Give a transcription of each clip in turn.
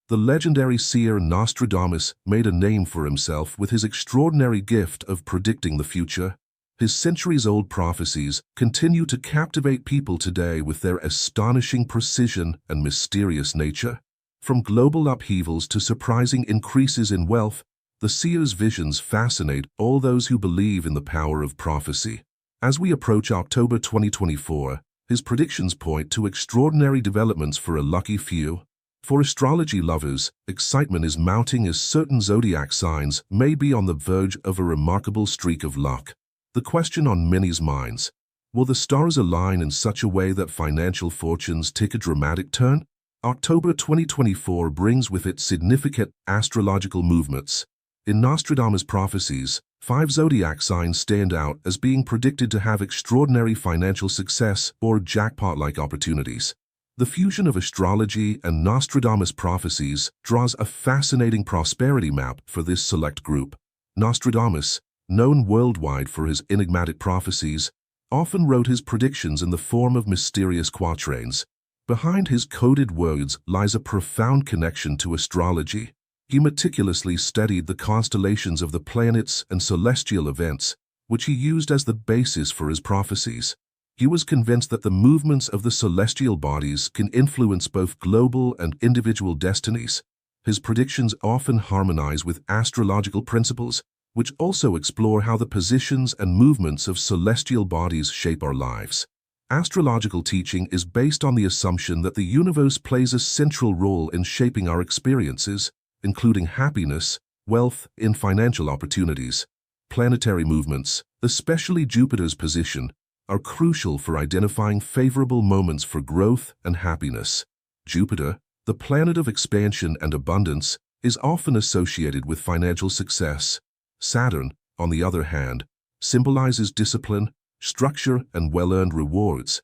The legendary seer Nostradamus made a name for himself with his extraordinary gift of predicting the future. His centuries-old prophecies continue to captivate people today with their astonishing precision and mysterious nature. From global upheavals to surprising increases in wealth, the seer's visions fascinate all those who believe in the power of prophecy. As we approach October 2024, his predictions point to extraordinary developments for a lucky few. For astrology lovers, excitement is mounting as certain zodiac signs may be on the verge of a remarkable streak of luck. The question on many's minds: will the stars align in such a way that financial fortunes take a dramatic turn? October 2024 brings with it significant astrological movements. In Nostradamus' prophecies, 5 zodiac signs stand out as being predicted to have extraordinary financial success or jackpot-like opportunities. The fusion of astrology and Nostradamus' prophecies draws a fascinating prosperity map for this select group. Nostradamus, known worldwide for his enigmatic prophecies, often wrote his predictions in the form of mysterious quatrains. Behind his coded words lies a profound connection to astrology. He meticulously studied the constellations of the planets and celestial events, which he used as the basis for his prophecies. He was convinced that the movements of the celestial bodies can influence both global and individual destinies. His predictions often harmonize with astrological principles, which also explore how the positions and movements of celestial bodies shape our lives. Astrological teaching is based on the assumption that the universe plays a central role in shaping our experiences, including happiness, wealth, and financial opportunities. Planetary movements, especially Jupiter's position, are crucial for identifying favorable moments for growth and happiness. Jupiter, the planet of expansion and abundance, is often associated with financial success. Saturn, on the other hand, symbolizes discipline, structure, and well-earned rewards.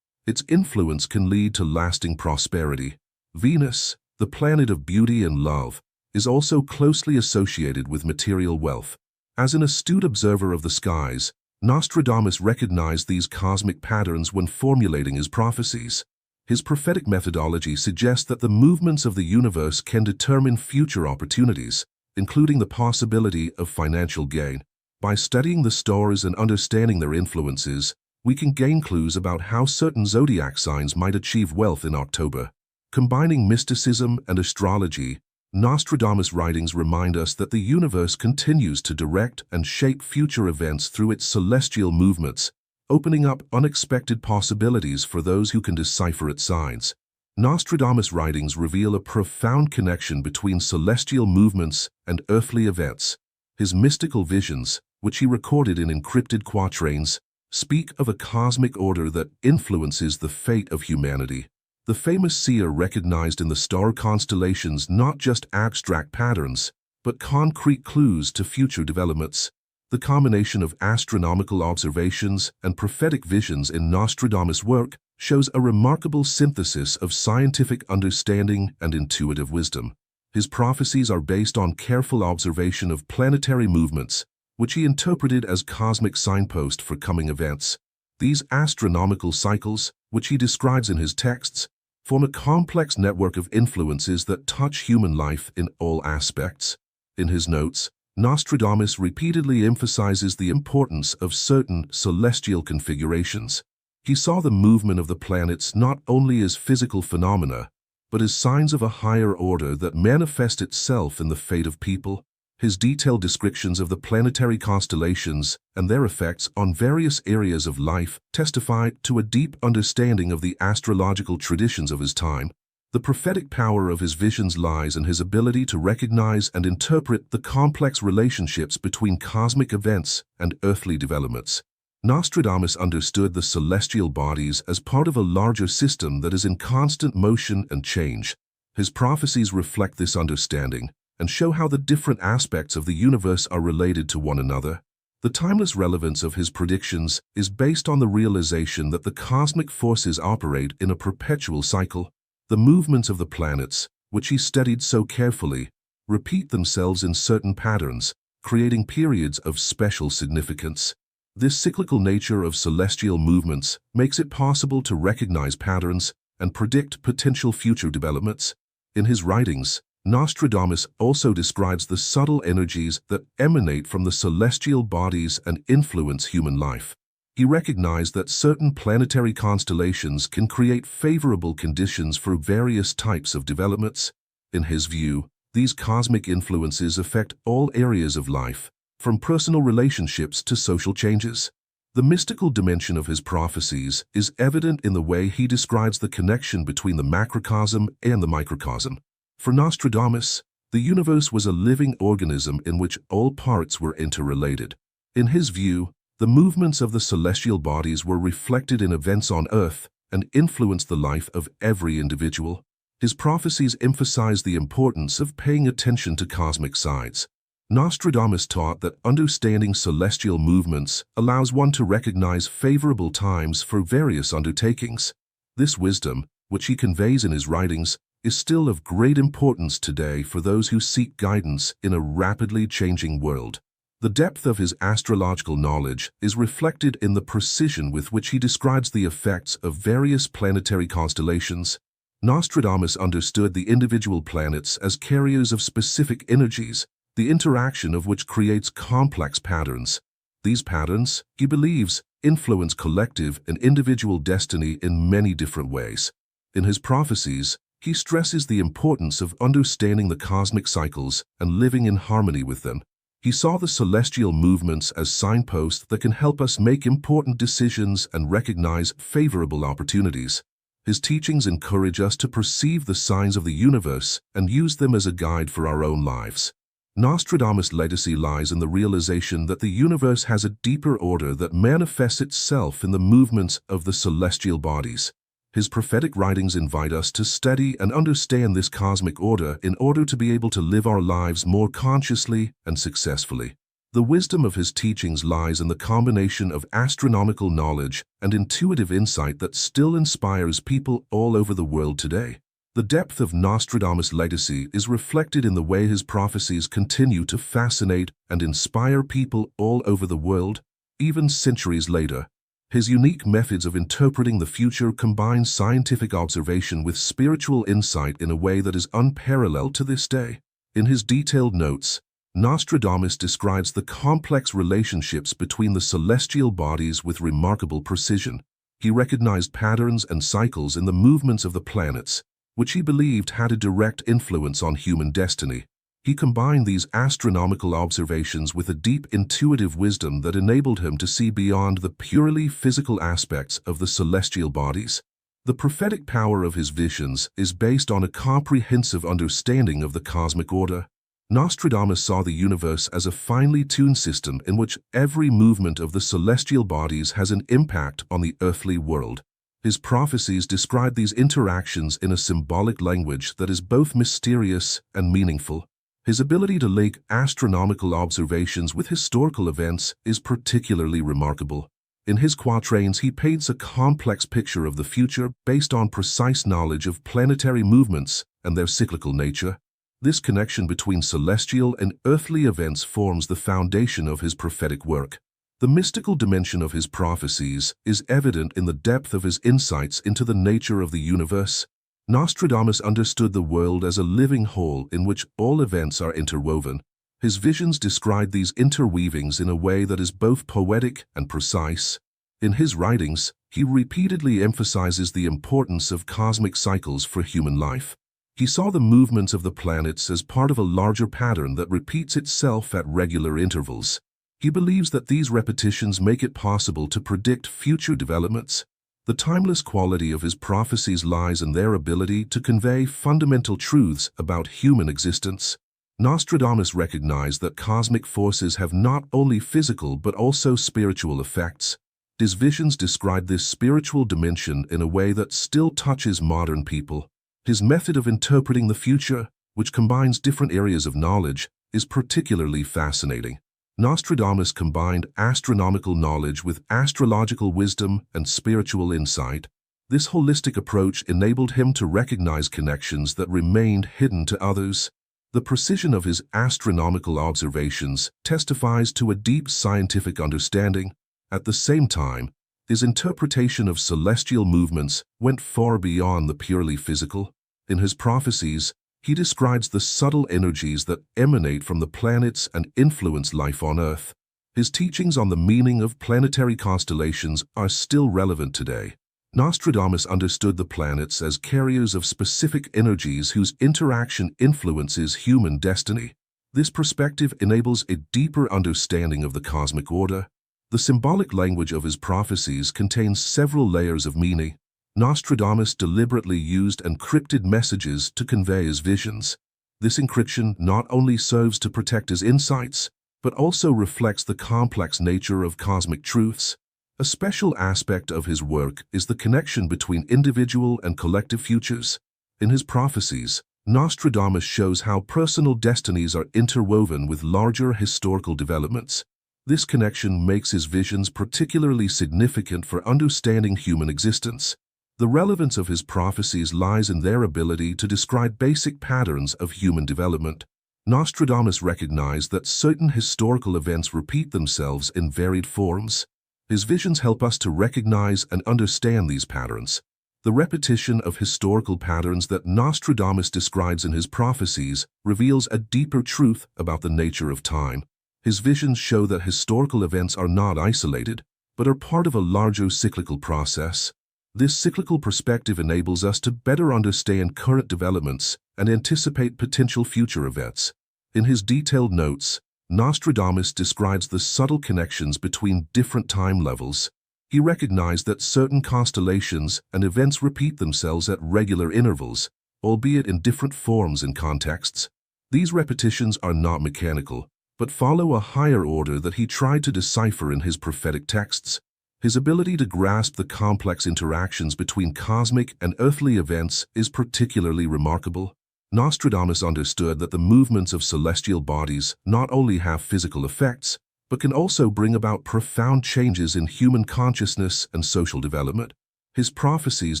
Its influence can lead to lasting prosperity. Venus, the planet of beauty and love, is also closely associated with material wealth. As an astute observer of the skies, Nostradamus recognized these cosmic patterns when formulating his prophecies. His prophetic methodology suggests that the movements of the universe can determine future opportunities, including the possibility of financial gain. By studying the stars and understanding their influences, we can gain clues about how certain zodiac signs might achieve wealth in October. Combining mysticism and astrology, Nostradamus' writings remind us that the universe continues to direct and shape future events through its celestial movements, opening up unexpected possibilities for those who can decipher its signs. Nostradamus' writings reveal a profound connection between celestial movements and earthly events. His mystical visions, which he recorded in encrypted quatrains, speak of a cosmic order that influences the fate of humanity. The famous seer recognized in the star constellations not just abstract patterns, but concrete clues to future developments. The combination of astronomical observations and prophetic visions in Nostradamus' work shows a remarkable synthesis of scientific understanding and intuitive wisdom. His prophecies are based on careful observation of planetary movements, which he interpreted as cosmic signposts for coming events. These astronomical cycles, which he describes in his texts, form a complex network of influences that touch human life in all aspects. In his notes, Nostradamus repeatedly emphasizes the importance of certain celestial configurations. He saw the movement of the planets not only as physical phenomena, but as signs of a higher order that manifest itself in the fate of people. His detailed descriptions of the planetary constellations and their effects on various areas of life testify to a deep understanding of the astrological traditions of his time. The prophetic power of his visions lies in his ability to recognize and interpret the complex relationships between cosmic events and earthly developments. Nostradamus understood the celestial bodies as part of a larger system that is in constant motion and change. His prophecies reflect this understanding and show how the different aspects of the universe are related to one another. The timeless relevance of his predictions is based on the realization that the cosmic forces operate in a perpetual cycle. The movements of the planets, which he studied so carefully, repeat themselves in certain patterns, creating periods of special significance. This cyclical nature of celestial movements makes it possible to recognize patterns and predict potential future developments. In his writings, Nostradamus also describes the subtle energies that emanate from the celestial bodies and influence human life. He recognized that certain planetary constellations can create favorable conditions for various types of developments. In his view, these cosmic influences affect all areas of life, from personal relationships to social changes. The mystical dimension of his prophecies is evident in the way he describes the connection between the macrocosm and the microcosm. For Nostradamus, the universe was a living organism in which all parts were interrelated. In his view, the movements of the celestial bodies were reflected in events on Earth and influenced the life of every individual. His prophecies emphasized the importance of paying attention to cosmic sides. Nostradamus taught that understanding celestial movements allows one to recognize favorable times for various undertakings. This wisdom, which he conveys in his writings, is still of great importance today for those who seek guidance in a rapidly changing world. The depth of his astrological knowledge is reflected in the precision with which he describes the effects of various planetary constellations. Nostradamus understood the individual planets as carriers of specific energies, the interaction of which creates complex patterns. These patterns, he believes, influence collective and individual destiny in many different ways. In his prophecies, he stresses the importance of understanding the cosmic cycles and living in harmony with them. He saw the celestial movements as signposts that can help us make important decisions and recognize favorable opportunities. His teachings encourage us to perceive the signs of the universe and use them as a guide for our own lives. Nostradamus' legacy lies in the realization that the universe has a deeper order that manifests itself in the movements of the celestial bodies. His prophetic writings invite us to study and understand this cosmic order in order to be able to live our lives more consciously and successfully. The wisdom of his teachings lies in the combination of astronomical knowledge and intuitive insight that still inspires people all over the world today. The depth of Nostradamus' legacy is reflected in the way his prophecies continue to fascinate and inspire people all over the world, even centuries later. His unique methods of interpreting the future combine scientific observation with spiritual insight in a way that is unparalleled to this day. In his detailed notes, Nostradamus describes the complex relationships between the celestial bodies with remarkable precision. He recognized patterns and cycles in the movements of the planets, which he believed had a direct influence on human destiny. He combined these astronomical observations with a deep intuitive wisdom that enabled him to see beyond the purely physical aspects of the celestial bodies. The prophetic power of his visions is based on a comprehensive understanding of the cosmic order. Nostradamus saw the universe as a finely tuned system in which every movement of the celestial bodies has an impact on the earthly world. His prophecies describe these interactions in a symbolic language that is both mysterious and meaningful. His ability to link astronomical observations with historical events is particularly remarkable. In his quatrains, he paints a complex picture of the future based on precise knowledge of planetary movements and their cyclical nature. This connection between celestial and earthly events forms the foundation of his prophetic work. The mystical dimension of his prophecies is evident in the depth of his insights into the nature of the universe. Nostradamus understood the world as a living whole in which all events are interwoven. His visions describe these interweavings in a way that is both poetic and precise. In his writings, he repeatedly emphasizes the importance of cosmic cycles for human life. He saw the movements of the planets as part of a larger pattern that repeats itself at regular intervals. He believes that these repetitions make it possible to predict future developments. The timeless quality of his prophecies lies in their ability to convey fundamental truths about human existence. Nostradamus recognized that cosmic forces have not only physical but also spiritual effects. His visions describe this spiritual dimension in a way that still touches modern people. His method of interpreting the future, which combines different areas of knowledge, is particularly fascinating. Nostradamus combined astronomical knowledge with astrological wisdom and spiritual insight. This holistic approach enabled him to recognize connections that remained hidden to others. The precision of his astronomical observations testifies to a deep scientific understanding. At the same time, his interpretation of celestial movements went far beyond the purely physical. In his prophecies, He describes the subtle energies that emanate from the planets and influence life on Earth. His teachings on the meaning of planetary constellations are still relevant today. Nostradamus understood the planets as carriers of specific energies whose interaction influences human destiny. This perspective enables a deeper understanding of the cosmic order. The symbolic language of his prophecies contains several layers of meaning. Nostradamus deliberately used encrypted messages to convey his visions. This encryption not only serves to protect his insights, but also reflects the complex nature of cosmic truths. A special aspect of his work is the connection between individual and collective futures. In his prophecies, Nostradamus shows how personal destinies are interwoven with larger historical developments. This connection makes his visions particularly significant for understanding human existence. The relevance of his prophecies lies in their ability to describe basic patterns of human development. Nostradamus recognized that certain historical events repeat themselves in varied forms. His visions help us to recognize and understand these patterns. The repetition of historical patterns that Nostradamus describes in his prophecies reveals a deeper truth about the nature of time. His visions show that historical events are not isolated, but are part of a larger cyclical process. This cyclical perspective enables us to better understand current developments and anticipate potential future events. In his detailed notes, Nostradamus describes the subtle connections between different time levels. He recognized that certain constellations and events repeat themselves at regular intervals, albeit in different forms and contexts. These repetitions are not mechanical, but follow a higher order that he tried to decipher in his prophetic texts. His ability to grasp the complex interactions between cosmic and earthly events is particularly remarkable. Nostradamus understood that the movements of celestial bodies not only have physical effects, but can also bring about profound changes in human consciousness and social development. His prophecies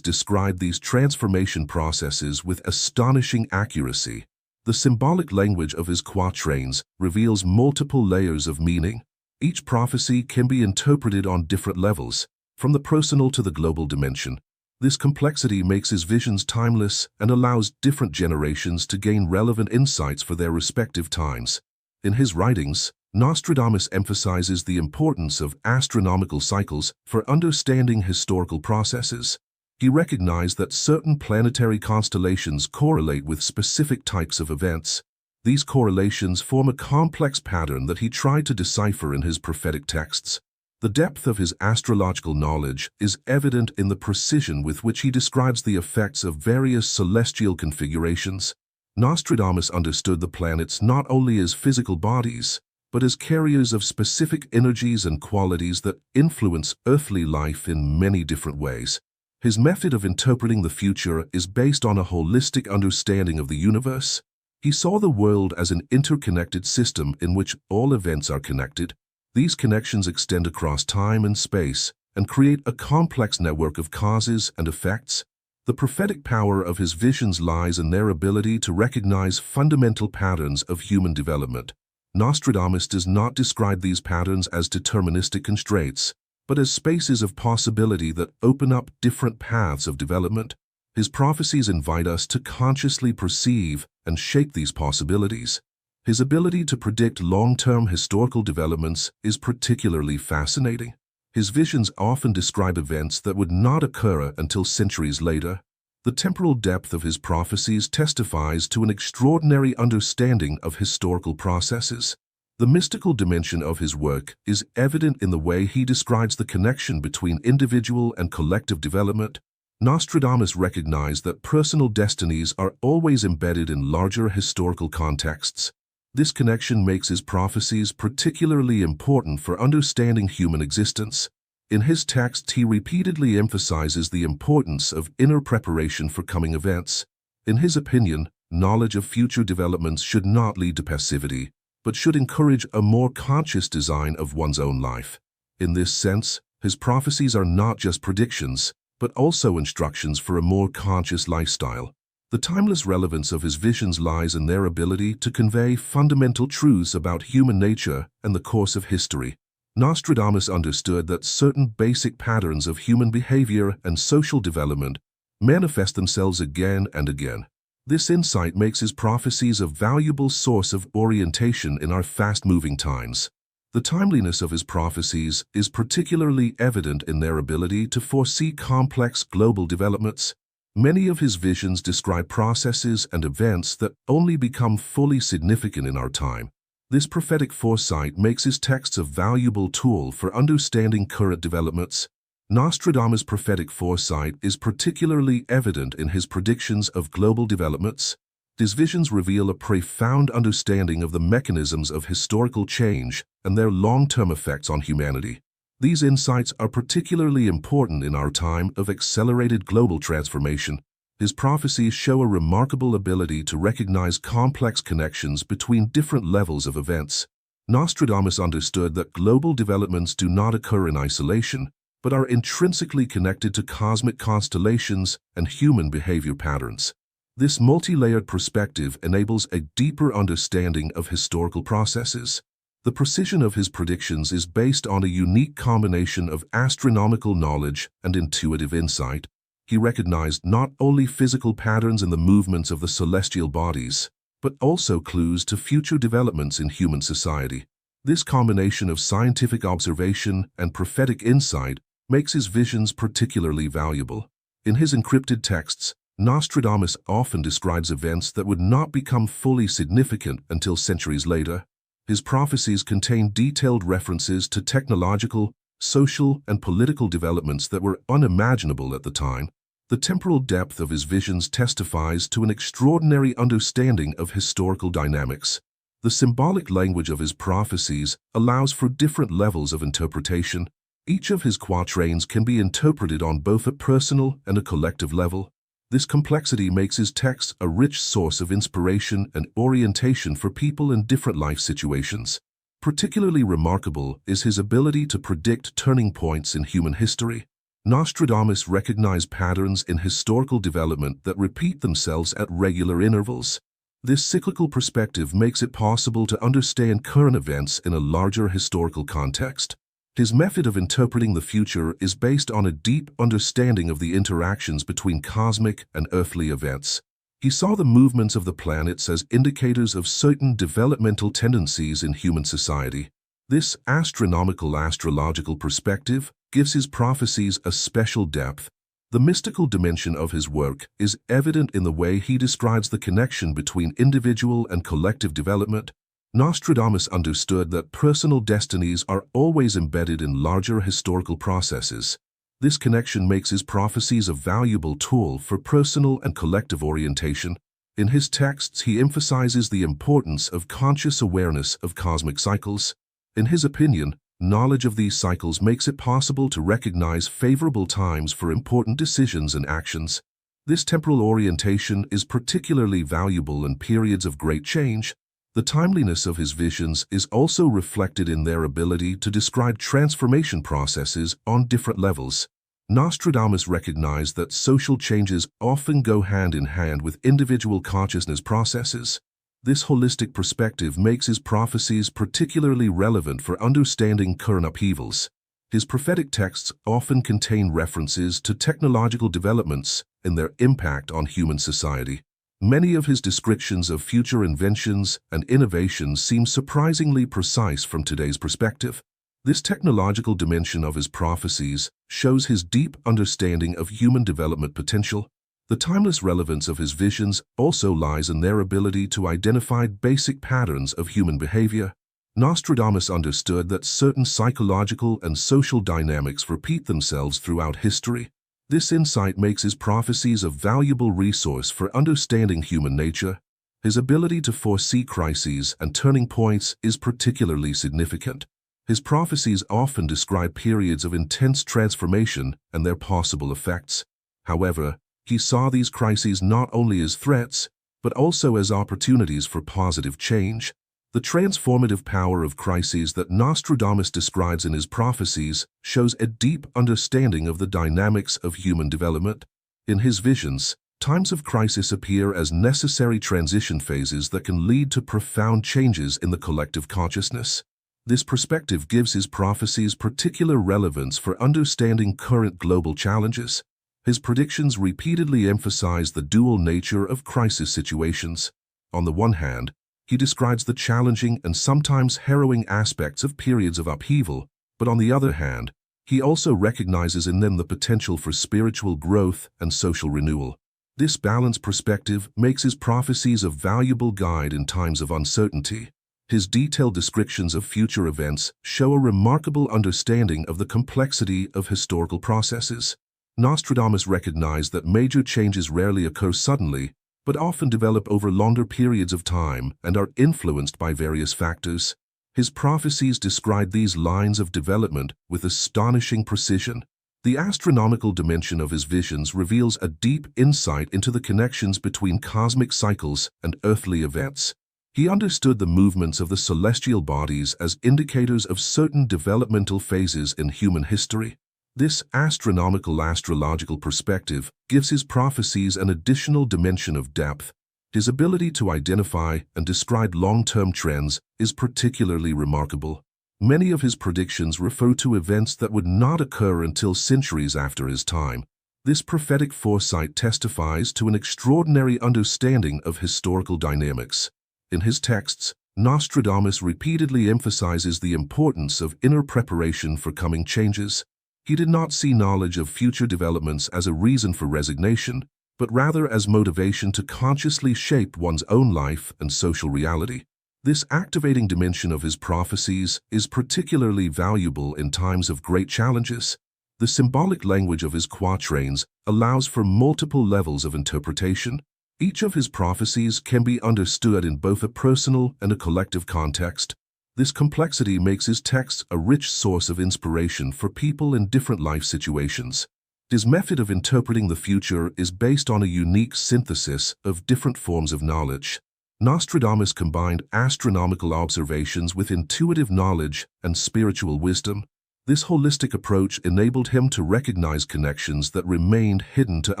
describe these transformation processes with astonishing accuracy. The symbolic language of his quatrains reveals multiple layers of meaning. Each prophecy can be interpreted on different levels, from the personal to the global dimension. This complexity makes his visions timeless and allows different generations to gain relevant insights for their respective times. In his writings, Nostradamus emphasizes the importance of astronomical cycles for understanding historical processes. He recognized that certain planetary constellations correlate with specific types of events. These correlations form a complex pattern that he tried to decipher in his prophetic texts. The depth of his astrological knowledge is evident in the precision with which he describes the effects of various celestial configurations. Nostradamus understood the planets not only as physical bodies, but as carriers of specific energies and qualities that influence earthly life in many different ways. His method of interpreting the future is based on a holistic understanding of the universe. He saw the world as an interconnected system in which all events are connected. These connections extend across time and space and create a complex network of causes and effects. The prophetic power of his visions lies in their ability to recognize fundamental patterns of human development. Nostradamus does not describe these patterns as deterministic constraints, but as spaces of possibility that open up different paths of development. His prophecies invite us to consciously perceive and shape these possibilities. His ability to predict long-term historical developments is particularly fascinating. His visions often describe events that would not occur until centuries later. The temporal depth of his prophecies testifies to an extraordinary understanding of historical processes. The mystical dimension of his work is evident in the way he describes the connection between individual and collective development. Nostradamus recognized that personal destinies are always embedded in larger historical contexts. This connection makes his prophecies particularly important for understanding human existence. In his texts, he repeatedly emphasizes the importance of inner preparation for coming events. In his opinion, knowledge of future developments should not lead to passivity, but should encourage a more conscious design of one's own life. In this sense, his prophecies are not just predictions, but also instructions for a more conscious lifestyle. The timeless relevance of his visions lies in their ability to convey fundamental truths about human nature and the course of history. Nostradamus understood that certain basic patterns of human behavior and social development manifest themselves again and again. This insight makes his prophecies a valuable source of orientation in our fast-moving times. The timeliness of his prophecies is particularly evident in their ability to foresee complex global developments. Many of his visions describe processes and events that only become fully significant in our time. This prophetic foresight makes his texts a valuable tool for understanding current developments. Nostradamus' prophetic foresight is particularly evident in his predictions of global developments. His visions reveal a profound understanding of the mechanisms of historical change and their long-term effects on humanity. These insights are particularly important in our time of accelerated global transformation. His prophecies show a remarkable ability to recognize complex connections between different levels of events. Nostradamus understood that global developments do not occur in isolation, but are intrinsically connected to cosmic constellations and human behavior patterns. This multi-layered perspective enables a deeper understanding of historical processes. The precision of his predictions is based on a unique combination of astronomical knowledge and intuitive insight. He recognized not only physical patterns in the movements of the celestial bodies, but also clues to future developments in human society. This combination of scientific observation and prophetic insight makes his visions particularly valuable. In his encrypted texts, Nostradamus often describes events that would not become fully significant until centuries later. His prophecies contain detailed references to technological, social, and political developments that were unimaginable at the time. The temporal depth of his visions testifies to an extraordinary understanding of historical dynamics. The symbolic language of his prophecies allows for different levels of interpretation. Each of his quatrains can be interpreted on both a personal and a collective level. This complexity makes his texts a rich source of inspiration and orientation for people in different life situations. Particularly remarkable is his ability to predict turning points in human history. Nostradamus recognized patterns in historical development that repeat themselves at regular intervals. This cyclical perspective makes it possible to understand current events in a larger historical context. His method of interpreting the future is based on a deep understanding of the interactions between cosmic and earthly events. He saw the movements of the planets as indicators of certain developmental tendencies in human society. This astrological perspective gives his prophecies a special depth. The mystical dimension of his work is evident in the way he describes the connection between individual and collective development. Nostradamus understood that personal destinies are always embedded in larger historical processes. This connection makes his prophecies a valuable tool for personal and collective orientation. In his texts, he emphasizes the importance of conscious awareness of cosmic cycles. In his opinion, knowledge of these cycles makes it possible to recognize favorable times for important decisions and actions. This temporal orientation is particularly valuable in periods of great change. The timeliness of his visions is also reflected in their ability to describe transformation processes on different levels. Nostradamus recognized that social changes often go hand in hand with individual consciousness processes. This holistic perspective makes his prophecies particularly relevant for understanding current upheavals. His prophetic texts often contain references to technological developments and their impact on human society. Many of his descriptions of future inventions and innovations seem surprisingly precise from today's perspective. This technological dimension of his prophecies shows his deep understanding of human development potential. The timeless relevance of his visions also lies in their ability to identify basic patterns of human behavior. Nostradamus understood that certain psychological and social dynamics repeat themselves throughout history. This insight makes his prophecies a valuable resource for understanding human nature. His ability to foresee crises and turning points is particularly significant. His prophecies often describe periods of intense transformation and their possible effects. However, he saw these crises not only as threats, but also as opportunities for positive change. The transformative power of crises that Nostradamus describes in his prophecies shows a deep understanding of the dynamics of human development. In his visions, times of crisis appear as necessary transition phases that can lead to profound changes in the collective consciousness. This perspective gives his prophecies particular relevance for understanding current global challenges. His predictions repeatedly emphasize the dual nature of crisis situations. On the one hand, he describes the challenging and sometimes harrowing aspects of periods of upheaval, but on the other hand, he also recognizes in them the potential for spiritual growth and social renewal. This balanced perspective makes his prophecies a valuable guide in times of uncertainty. His detailed descriptions of future events show a remarkable understanding of the complexity of historical processes. Nostradamus recognized that major changes rarely occur suddenly, but often develop over longer periods of time and are influenced by various factors. His prophecies describe these lines of development with astonishing precision. The astronomical dimension of his visions reveals a deep insight into the connections between cosmic cycles and earthly events. He understood the movements of the celestial bodies as indicators of certain developmental phases in human history. This astrological perspective gives his prophecies an additional dimension of depth. His ability to identify and describe long-term trends is particularly remarkable. Many of his predictions refer to events that would not occur until centuries after his time. This prophetic foresight testifies to an extraordinary understanding of historical dynamics. In his texts, Nostradamus repeatedly emphasizes the importance of inner preparation for coming changes. He did not see knowledge of future developments as a reason for resignation, but rather as motivation to consciously shape one's own life and social reality. This activating dimension of his prophecies is particularly valuable in times of great challenges. The symbolic language of his quatrains allows for multiple levels of interpretation. Each of his prophecies can be understood in both a personal and a collective context. This complexity makes his texts a rich source of inspiration for people in different life situations. His method of interpreting the future is based on a unique synthesis of different forms of knowledge. Nostradamus combined astronomical observations with intuitive knowledge and spiritual wisdom. This holistic approach enabled him to recognize connections that remained hidden to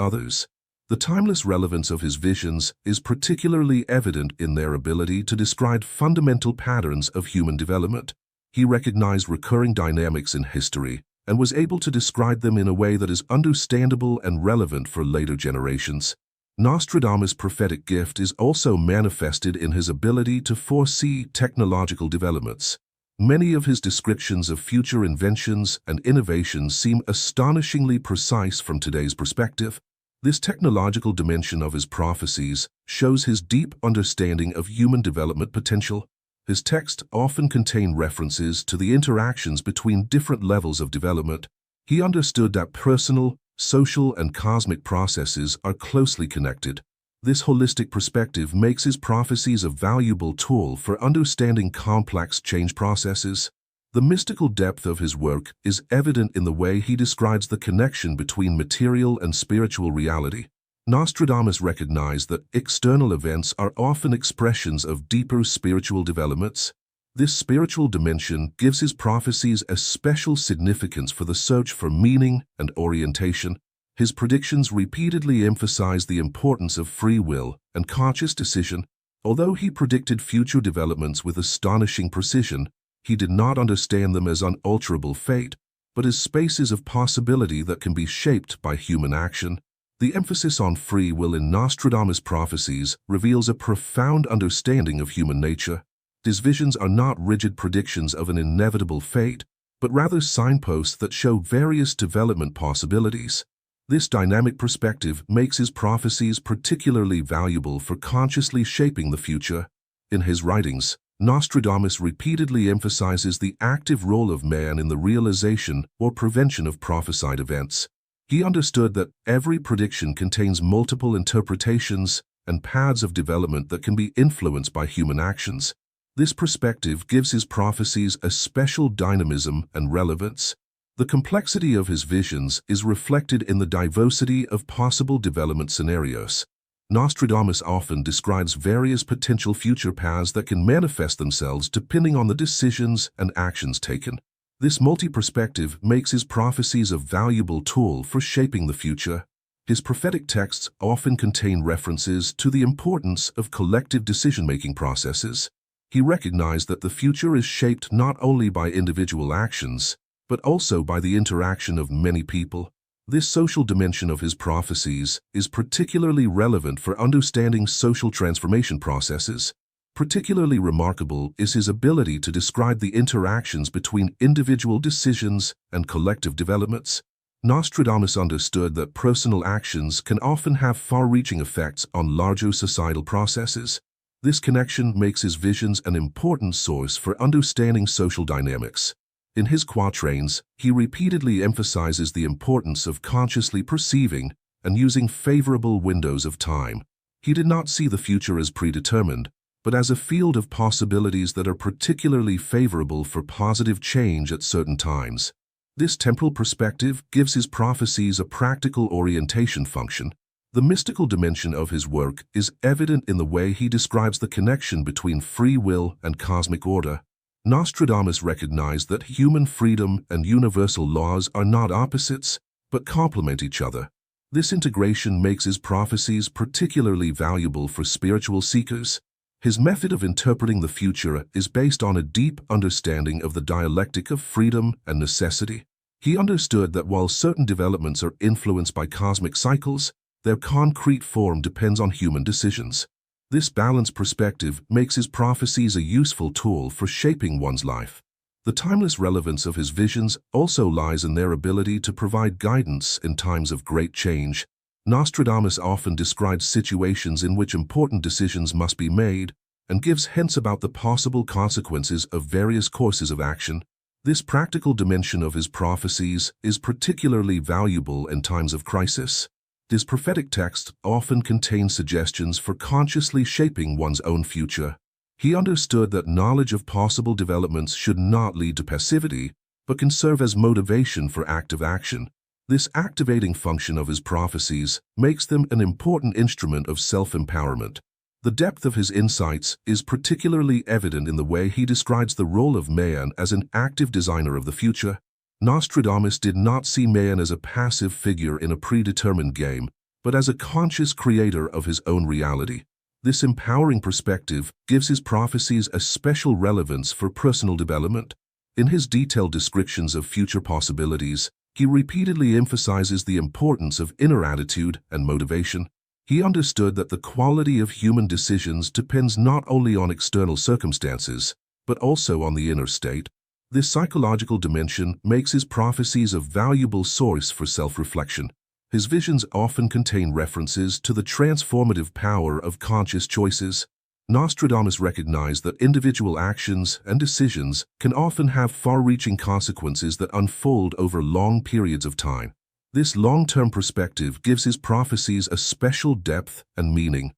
others. The timeless relevance of his visions is particularly evident in their ability to describe fundamental patterns of human development. He recognized recurring dynamics in history and was able to describe them in a way that is understandable and relevant for later generations. Nostradamus' prophetic gift is also manifested in his ability to foresee technological developments. Many of his descriptions of future inventions and innovations seem astonishingly precise from today's perspective. This technological dimension of his prophecies shows his deep understanding of human development potential. His texts often contain references to the interactions between different levels of development. He understood that personal, social, and cosmic processes are closely connected. This holistic perspective makes his prophecies a valuable tool for understanding complex change processes. The mystical depth of his work is evident in the way he describes the connection between material and spiritual reality. Nostradamus recognized that external events are often expressions of deeper spiritual developments. This spiritual dimension gives his prophecies a special significance for the search for meaning and orientation. His predictions repeatedly emphasize the importance of free will and conscious decision. Although he predicted future developments with astonishing precision, he did not understand them as unalterable fate, but as spaces of possibility that can be shaped by human action. The emphasis on free will in Nostradamus' prophecies reveals a profound understanding of human nature. His visions are not rigid predictions of an inevitable fate, but rather signposts that show various development possibilities. This dynamic perspective makes his prophecies particularly valuable for consciously shaping the future. In his writings, Nostradamus repeatedly emphasizes the active role of man in the realization or prevention of prophesied events. He understood that every prediction contains multiple interpretations and paths of development that can be influenced by human actions. This perspective gives his prophecies a special dynamism and relevance. The complexity of his visions is reflected in the diversity of possible development scenarios. Nostradamus often describes various potential future paths that can manifest themselves depending on the decisions and actions taken. This multi-perspective makes his prophecies a valuable tool for shaping the future. His prophetic texts often contain references to the importance of collective decision-making processes. He recognized that the future is shaped not only by individual actions, but also by the interaction of many people. This social dimension of his prophecies is particularly relevant for understanding social transformation processes. Particularly remarkable is his ability to describe the interactions between individual decisions and collective developments. Nostradamus understood that personal actions can often have far-reaching effects on larger societal processes. This connection makes his visions an important source for understanding social dynamics. In his quatrains, he repeatedly emphasizes the importance of consciously perceiving and using favorable windows of time. He did not see the future as predetermined, but as a field of possibilities that are particularly favorable for positive change at certain times. This temporal perspective gives his prophecies a practical orientation function. The mystical dimension of his work is evident in the way he describes the connection between free will and cosmic order. Nostradamus recognized that human freedom and universal laws are not opposites, but complement each other. This integration makes his prophecies particularly valuable for spiritual seekers. His method of interpreting the future is based on a deep understanding of the dialectic of freedom and necessity. He understood that while certain developments are influenced by cosmic cycles, their concrete form depends on human decisions. This balanced perspective makes his prophecies a useful tool for shaping one's life. The timeless relevance of his visions also lies in their ability to provide guidance in times of great change. Nostradamus often describes situations in which important decisions must be made and gives hints about the possible consequences of various courses of action. This practical dimension of his prophecies is particularly valuable in times of crisis. His prophetic text often contains suggestions for consciously shaping one's own future. He understood that knowledge of possible developments should not lead to passivity, but can serve as motivation for active action. This activating function of his prophecies makes them an important instrument of self-empowerment. The depth of his insights is particularly evident in the way he describes the role of man as an active designer of the future. Nostradamus did not see man as a passive figure in a predetermined game, but as a conscious creator of his own reality. This empowering perspective gives his prophecies a special relevance for personal development. In his detailed descriptions of future possibilities, he repeatedly emphasizes the importance of inner attitude and motivation. He understood that the quality of human decisions depends not only on external circumstances, but also on the inner state. This psychological dimension makes his prophecies a valuable source for self-reflection. His visions often contain references to the transformative power of conscious choices. Nostradamus recognized that individual actions and decisions can often have far-reaching consequences that unfold over long periods of time. This long-term perspective gives his prophecies a special depth and meaning.